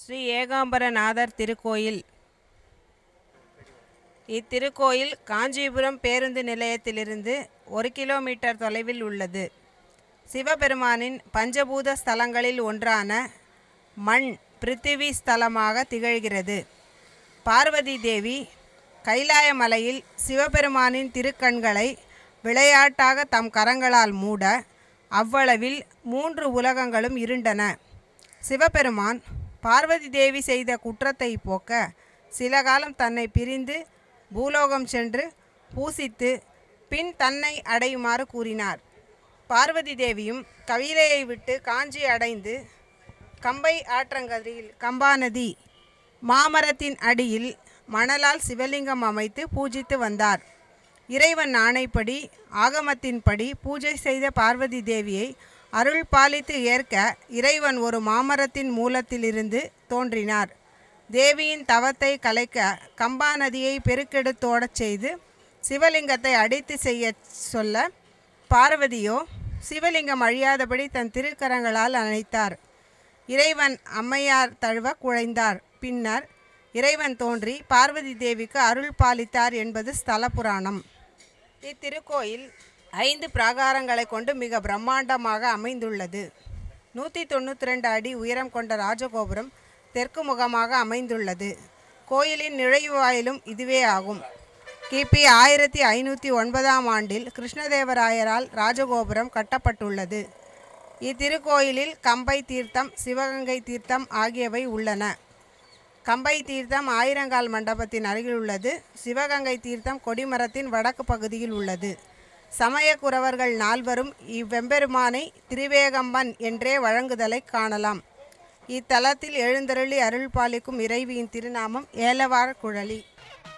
ஸ்ரீ ஏகாம்பரநாதர் திருக்கோயில். இத்திருக்கோயில் காஞ்சிபுரம் பேருந்து நிலையத்திலிருந்து 1 கிலோமீட்டர் தொலைவில் உள்ளது. சிவபெருமானின் பஞ்சபூத ஸ்தலங்களில் ஒன்றான மண் பிருத்திவி ஸ்தலமாக திகழ்கிறது. பார்வதி தேவி கைலாய மலையில் சிவபெருமானின் திருக்கண்களை விளையாட்டாக தம் கரங்களால் மூட அவ்வளவில் 3 உலகங்களும் இருண்டன. சிவபெருமான் பார்வதி தேவி செய்த குற்றத்தை போக்க சில காலம் தன்னை பிரிந்து பூலோகம் சென்று பூசித்து பின் தன்னை அடையுமாறு கூறினார். பார்வதி தேவியும் கவிலையை விட்டு காஞ்சி அடைந்து கம்பை ஆற்றங்கரையில் கம்பாநதி மாமரத்தின் அடியில் மணலால் சிவலிங்கம் அமைத்து பூஜித்து வந்தார். இறைவன் ஆணைப்படி ஆகமத்தின்படி பூஜை செய்த பார்வதி தேவியை அருள் பாலித்து ஏற்க இறைவன் ஒரு மாமரத்தின் மூலத்திலிருந்து தோன்றினார். தேவியின் தவத்தை கலைக்க கம்பா நதியை பெருக்கெடுத்தோடச் செய்து சிவலிங்கத்தை அடித்து செய்ய சொல்ல பார்வதியோ சிவலிங்கம் அழியாதபடி தன் திருக்கரங்களால் அணைத்தார். இறைவன் அம்மையார் தழுவ குழைந்தார். பின்னர் இறைவன் தோன்றி பார்வதி தேவிக்கு அருள் பாலித்தார் என்பது ஸ்தல புராணம். இத்திருக்கோயில் 5 பிராகாரங்களை கொண்டு மிக பிரம்மாண்டமாக அமைந்துள்ளது. 192 அடி உயரம் கொண்ட ராஜகோபுரம் தெற்கு முகமாக அமைந்துள்ளது. கோயிலின் நுழைவாயிலும் இதுவே ஆகும். கிபி 1509ஆம் ஆண்டில் கிருஷ்ணதேவராயரால் ராஜகோபுரம் கட்டப்பட்டுள்ளது. இத்திருக்கோயிலில் கம்பை தீர்த்தம், சிவகங்கை தீர்த்தம் ஆகியவை உள்ளன. கம்பை தீர்த்தம் ஆயிரங்கால் மண்டபத்தின் அருகில் உள்ளது. சிவகங்கை தீர்த்தம் கொடிமரத்தின் வடக்கு பகுதியில் உள்ளது. சமய குரவர்கள் 4வரும் இவ்வெம்பெருமானை திரிவேகம்பன் என்றே வழங்குதலை காணலாம். இத்தலத்தில் எழுந்தருளி அருள் பாலிக்கும் இறைவியின் திருநாமம் ஏலவார் குழலி.